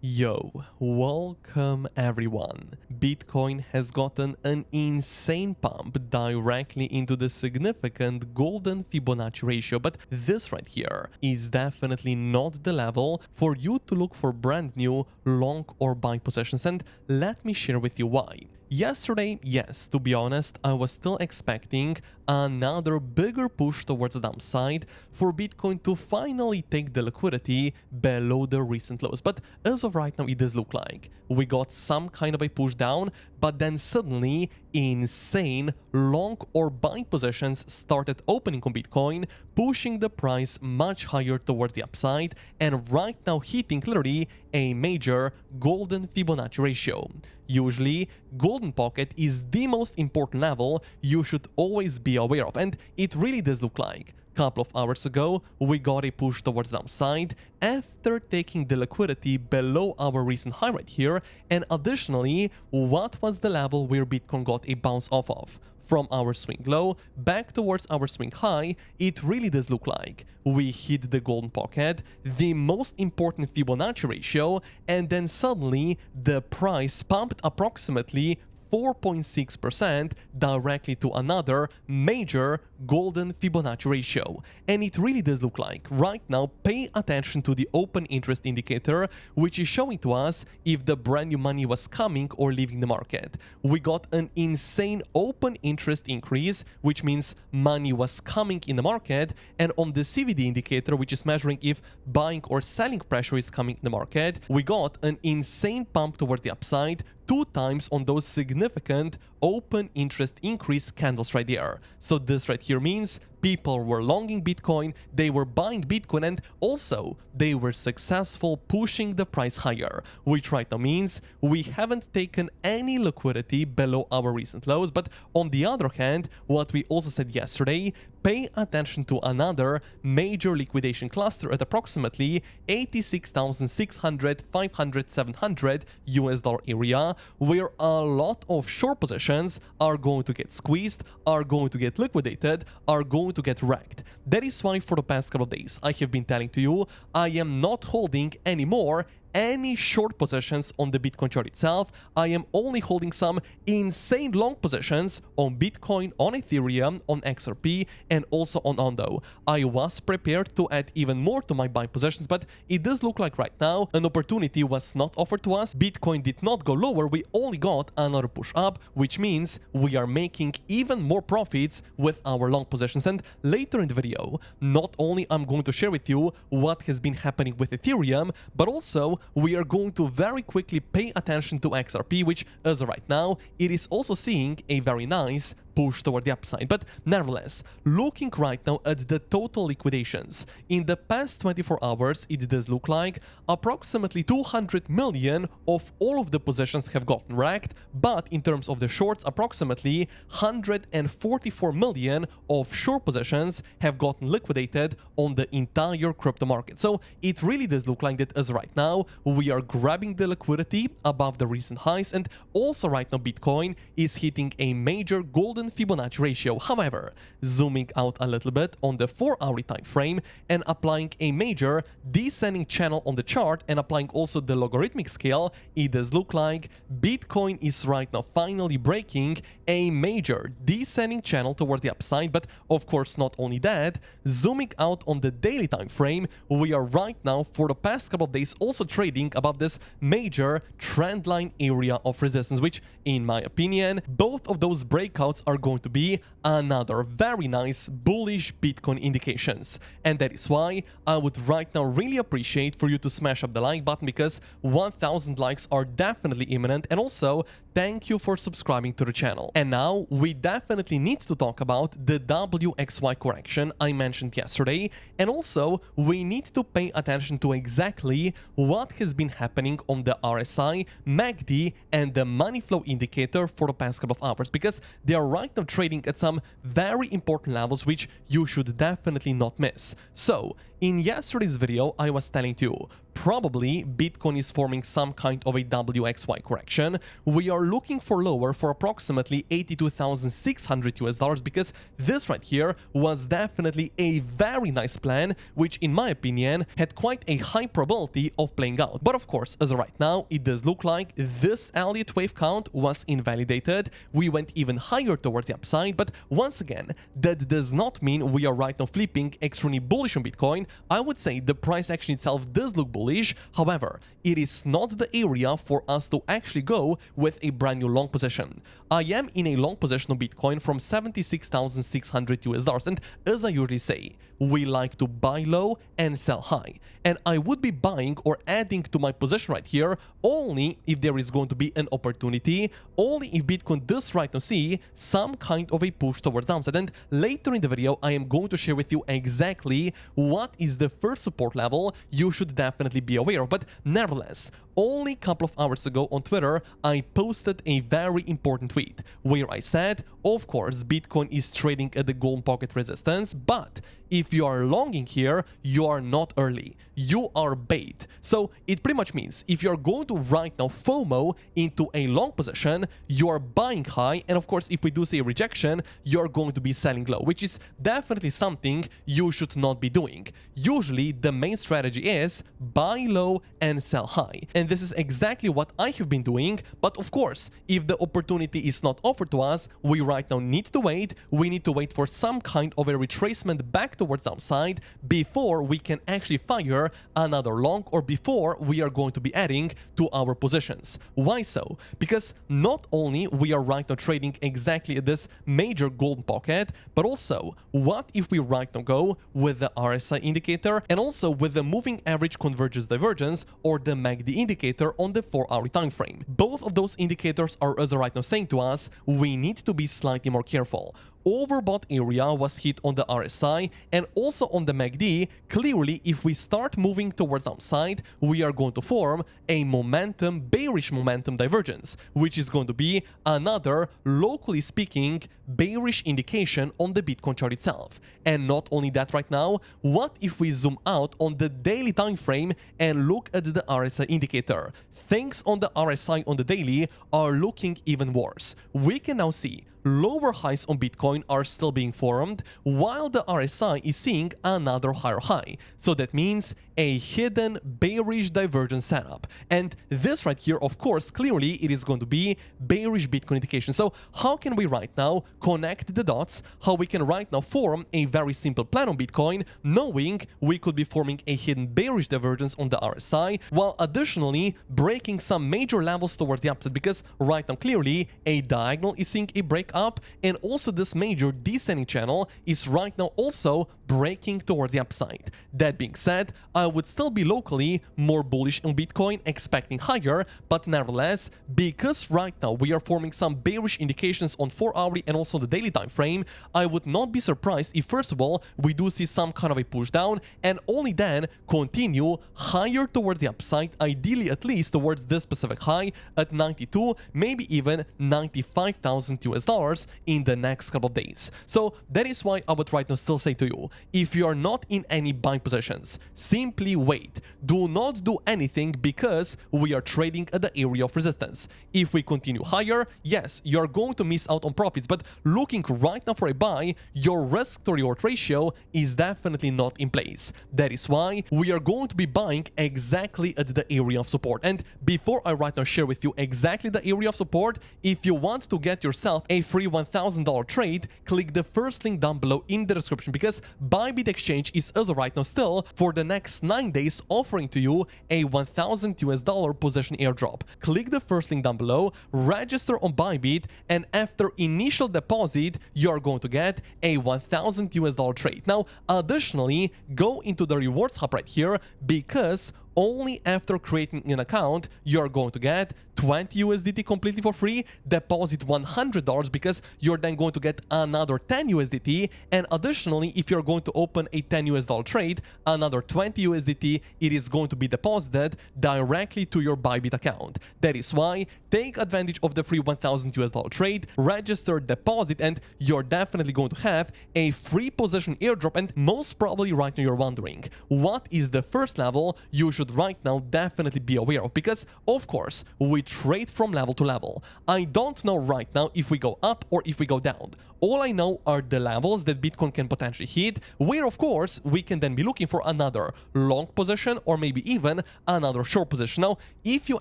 Yo, welcome everyone. Bitcoin has gotten an insane pump directly into the significant golden Fibonacci ratio, but this right here is definitely not the level for you to look for brand new long or buy positions, and let me share with you why. Yesterday, yes, to be honest, I was still expecting another bigger push towards the downside for Bitcoin to finally take the liquidity below the recent lows. But as of right now, it does look like we got some kind of a push down, but then suddenly insane long or buy positions started opening on Bitcoin, pushing the price much higher towards the upside, and right now hitting literally a major golden Fibonacci ratio. Usually, golden pocket is the most important level you should always be aware of, and it really does look like a couple of hours ago we got a push towards the downside after taking the liquidity below our recent high right here, and additionally, what was the level where Bitcoin got a bounce off of? From our swing low back towards our swing high, it really does look like we hit the golden pocket, the most important Fibonacci ratio, and then suddenly the price pumped approximately 4.6% directly to another major golden Fibonacci ratio. And it really does look like right now, pay attention to the open interest indicator, which is showing to us if the brand new money was coming or leaving the market. We got an insane open interest increase, which means money was coming in the market, and on the CVD indicator, which is measuring if buying or selling pressure is coming in the market, we got an insane pump towards the upside 2 times on those significant open interest increase candles right there. So this right here means people were longing Bitcoin, they were buying Bitcoin, and also they were successful pushing the price higher, which right now means we haven't taken any liquidity below our recent lows. But on the other hand, what we also said yesterday, pay attention to another major liquidation cluster at approximately 86,600, 500, 700 US dollar area, where a lot of short positions are going to get squeezed, are going to get liquidated, are going to get wrecked. That is why for the past couple of days I have been telling to you I am not holding anymore any short positions on the Bitcoin chart itself. I am only holding some insane long positions on Bitcoin, on Ethereum, on XRP, and also on Ondo. I was prepared to add even more to my buy positions, but it does look like right now an opportunity was not offered to us. Bitcoin did not go lower, we only got another push up, which means we are making even more profits with our long positions. And later in the video, not only I'm going to share with you what has been happening with Ethereum, but also we are going to very quickly pay attention to XRP, which as of right now, it is also seeing a very nice push toward the upside. But nevertheless, looking right now at the total liquidations, in the past 24 hours, it does look like approximately 200 million of all of the positions have gotten wrecked, but in terms of the shorts, approximately 144 million of short positions have gotten liquidated on the entire crypto market. So it really does look like that as right now, we are grabbing the liquidity above the recent highs, and also right now Bitcoin is hitting a major golden Fibonacci ratio. However, zooming out a little bit on the 4-hourly time frame and applying a major descending channel on the chart and applying also the logarithmic scale, it does look like Bitcoin is right now finally breaking a major descending channel towards the upside. But of course, not only that, zooming out on the daily time frame, we are right now for the past couple of days also trading above this major trendline area of resistance, which in my opinion, both of those breakouts are going to be another very nice bullish Bitcoin indications. And that is why I would right now really appreciate for you to smash up the like button, because 1000 likes are definitely imminent, and also thank you for subscribing to the channel. And now we definitely need to talk about the WXY correction I mentioned yesterday, and also we need to pay attention to exactly what has been happening on the RSI, MACD, and the money flow indicator for the past couple of hours, because they are right now trading at some very important levels which you should definitely not miss. So in yesterday's video, I was telling you, probably Bitcoin is forming some kind of a WXY correction. We are looking for lower for approximately 82,600 US dollars, because this right here was definitely a very nice plan, which in my opinion had quite a high probability of playing out. But of course, as of right now, it does look like this Elliott wave count was invalidated. We went even higher towards the upside, but once again, that does not mean we are right now flipping extremely bullish on Bitcoin. I would say the price action itself does look bullish. However, it is not the area for us to actually go with a brand new long position. I am in a long position on Bitcoin from 76,600 US dollars, and as I usually say, we like to buy low and sell high. And I would be buying or adding to my position right here only if there is going to be an opportunity, only if Bitcoin does right now see some kind of a push towards downside. And later in the video, I am going to share with you exactly what is the first support level you should definitely be aware of. But nevertheless, only a couple of hours ago on Twitter, I posted a very important tweet where I said, of course, Bitcoin is trading at the golden pocket resistance, but if you are longing here, you are not early. You are bait. So it pretty much means if you're going to right now FOMO into a long position, you are buying high. And of course, if we do see a rejection, you're going to be selling low, which is definitely something you should not be doing. Usually, the main strategy is buy low and sell high. And this is exactly what I have been doing. But of course, if the opportunity is not offered to us, we right now need to wait. We need to wait for some kind of a retracement back towards downside before we can actually fire another long, or before we are going to be adding to our positions. Why so? Because not only we are right now trading exactly at this major golden pocket, but also what if we right now go with the RSI indicator and also with the moving average convergence divergence, or the MACD indicator on the 4-hour time frame. Both of those indicators are as right now saying to us we need to be slightly more careful. Overbought area was hit on the RSI and also on the MACD. Clearly, if we start moving towards downside, we are going to form a bearish momentum divergence, which is going to be another, locally speaking, bearish indication on the Bitcoin chart itself. And not only that right now, what if we zoom out on the daily time frame and look at the RSI indicator? Things on the RSI on the daily are looking even worse. We can now see lower highs on Bitcoin are still being formed, while the RSI is seeing another higher high. So that means a hidden bearish divergence setup. And this right here, of course, clearly it is going to be bearish Bitcoin indication. So how can we right now connect the dots? How we can right now form a very simple plan on Bitcoin, knowing we could be forming a hidden bearish divergence on the RSI, while additionally breaking some major levels towards the upside, because right now clearly a diagonal is seeing a break up, and also this major descending channel is right now also breaking towards the upside. That being said, I would still be locally more bullish on Bitcoin, expecting higher, but nevertheless, because right now we are forming some bearish indications on 4-hourly and also the daily time frame, I would not be surprised if first of all we do see some kind of a push down, and only then continue higher towards the upside, ideally at least towards this specific high at 92, maybe even 95,000 US dollars in the next couple of days. So that is why I would right now still say to you, if you are not in any buying positions, simply wait. Do not do anything, because we are trading at the area of resistance. If we continue higher, yes, you are going to miss out on profits, but looking right now for a buy, your risk to reward ratio is definitely not in place. That is why we are going to be buying exactly at the area of support. And before I right now share with you exactly the area of support, if you want to get yourself a free $1,000 trade, click the first link down below in the description, because Bybit Exchange is as of right now still for the next 9 days offering to you a $1,000 position airdrop. Click the first link down below, register on Bybit, and after initial deposit, you are going to get a $1,000 trade. Now, additionally, go into the rewards hub right here, because only after creating an account, you are going to get 20 USDT completely for free, deposit $100, because you're then going to get another 10 USDT, and additionally, if you're going to open a $10 trade, another 20 USDT, it is going to be deposited directly to your Bybit account. That is why take advantage of the free $1,000 trade, register, deposit, and you're definitely going to have a free position airdrop. And most probably right now you're wondering, what is the first level you should should right now definitely be aware of, because of course we trade from level to level. I don't know right now if we go up or if we go down. All I know are the levels that Bitcoin can potentially hit, where of course we can then be looking for another long position or maybe even another short position. Now, if you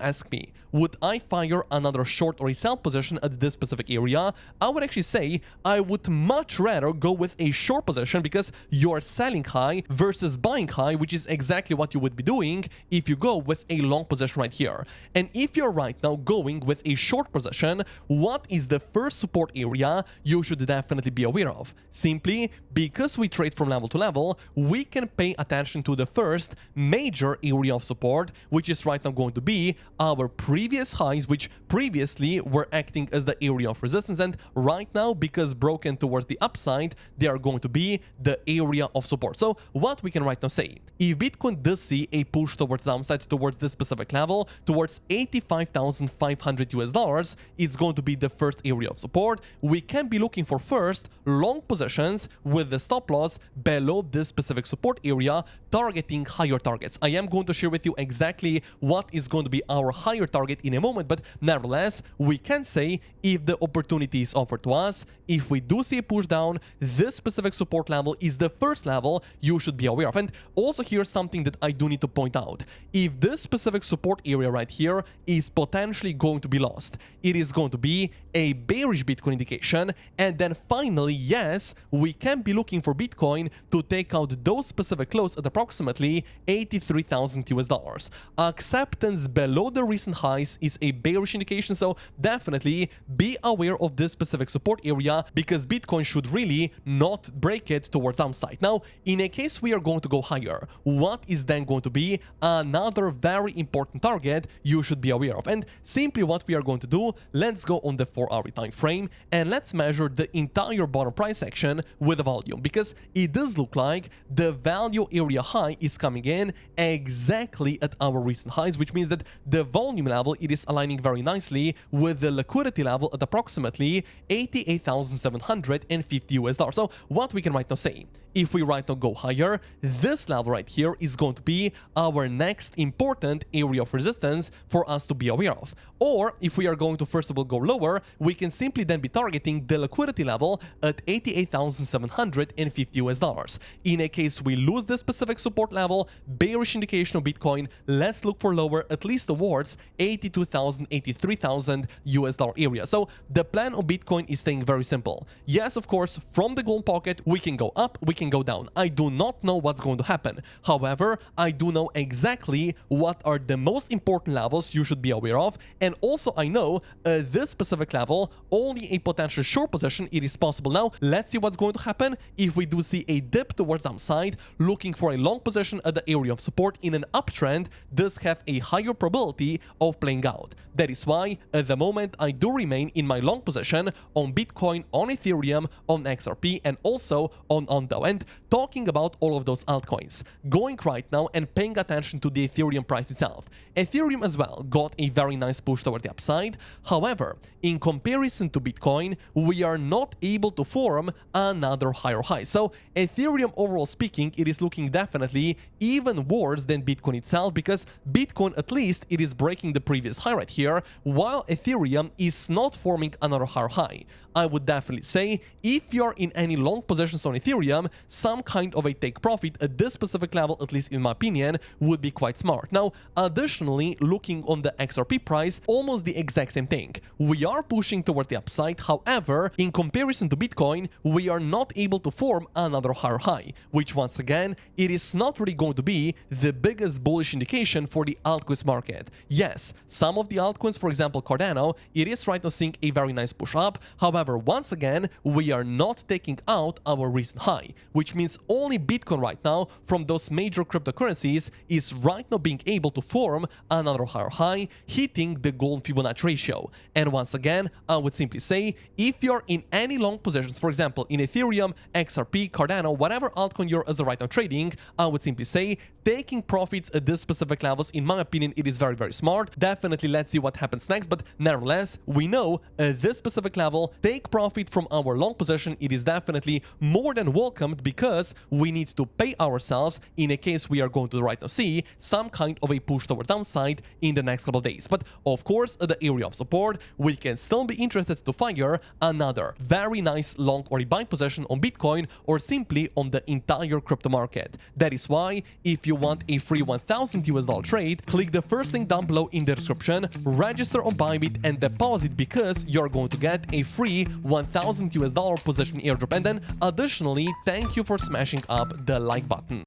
ask me, would I fire another short or a sell position at this specific area? I would actually say I would much rather go with a short position, because you're selling high versus buying high, which is exactly what you would be doing if you go with a long position right here. And if you're right now going with a short position, what is the first support area you should definitely be aware of? Simply because we trade from level to level, we can pay attention to the first major area of support, which is right now going to be our previous highs, which previously were acting as the area of resistance, and right now, because broken towards the upside, they are going to be the area of support. So what we can right now say, if Bitcoin does see a push towards downside towards this specific level, towards 85,500 US dollars, it's going to be the first area of support. We can be looking for first long positions with the stop loss below this specific support area, targeting higher targets. I am going to share with you exactly what is going to be our higher target in a moment, but nevertheless, we can say if the opportunity is offered to us, if we do see a push down, this specific support level is the first level you should be aware of. And also here's something that I do need to point out. If this specific support area right here is potentially going to be lost, it is going to be a bearish Bitcoin indication. And then finally, yes, we can be looking for Bitcoin to take out those specific lows at approximately 83,000 US dollars. Acceptance below the recent highs is a bearish indication, so definitely be aware of this specific support area, because Bitcoin should really not break it towards downside. Now, in a case we are going to go higher, what is then going to be another very important target you should be aware of? And simply what we are going to do, let's go on the 4-hour time frame and let's measure the entire bottom price action with the volume, because it does look like the value area high is coming in exactly at our recent highs, which means that the volume level, it is aligning very nicely with the liquidity level at approximately 88,750 US dollars. So what we can right now say, if we right now go higher, this level right here is going to be our next important area of resistance for us to be aware of. Or if we are going to first of all go lower, we can simply then be targeting the liquidity level at 88,750 US dollars. In a case we lose this specific support level, bearish indication of Bitcoin, let's look for lower, at least towards 82,000, 83,000 US dollar area. So the plan of Bitcoin is staying very simple. Yes, of course, from the gold pocket, we can go up, we can go down. I do not know what's going to happen. However, I do know exactly what are the most important levels you should be aware of. And also I know this specific level, only a potential short position, it is possible. Now, let's see what's going to happen if we do see a dip towards downside. Looking for a long position at the area of support in an uptrend does have a higher probability of playing out. That is why at the moment I do remain in my long position on Bitcoin, on Ethereum, on XRP, and also on Ondo. And talking about all of those altcoins, going right now and paying attention to the Ethereum price itself. Ethereum as well got a very nice push toward the upside. However, in comparison to Bitcoin, we are not able to form another higher high. So Ethereum, overall speaking, it is looking definitely even worse than Bitcoin itself, because Bitcoin, at least, it is breaking the previous high right here, while Ethereum is not forming another higher high. I would definitely say if you're in any long positions on Ethereum, some kind of a take profit at this specific level, at least in my opinion, would be quite smart. Now, additionally, looking on the XRP price, almost the exact same thing. We are pushing towards the upside. However, in comparison to Bitcoin, we are not able to form another higher high, which once again, it is not really going to be the biggest bullish indication for the altcoins market. Yes, some of the altcoins, for example, Cardano, it is right now seeing a very nice push up. However, once again, we are not taking out our recent high, which means only Bitcoin right now from those major cryptocurrencies is right now being able to form another higher high, hitting the golden Fibonacci ratio. And once again, I would simply say, if you're in any long positions, for example, in Ethereum, XRP, Cardano, whatever altcoin you're as of right now trading, I would simply say, taking profits at this specific levels, in my opinion, it is very, very smart. Definitely, let's see what happens next. But nevertheless, we know at this specific level, take profit from our long position, it is definitely more than welcomed, because we need to pay ourselves in a case we are going to right now see see some kind of a push towards downside in the next couple of days. But of course, at the area of support, we can still be interested to fire another very nice long or buy position on Bitcoin or simply on the entire crypto market. That is why, if you want a free $1,000 trade, click the first link down below in the description, register on Bybit and deposit, because you're going to get a free $1,000 position airdrop. And then additionally, thank you for smashing up the like button.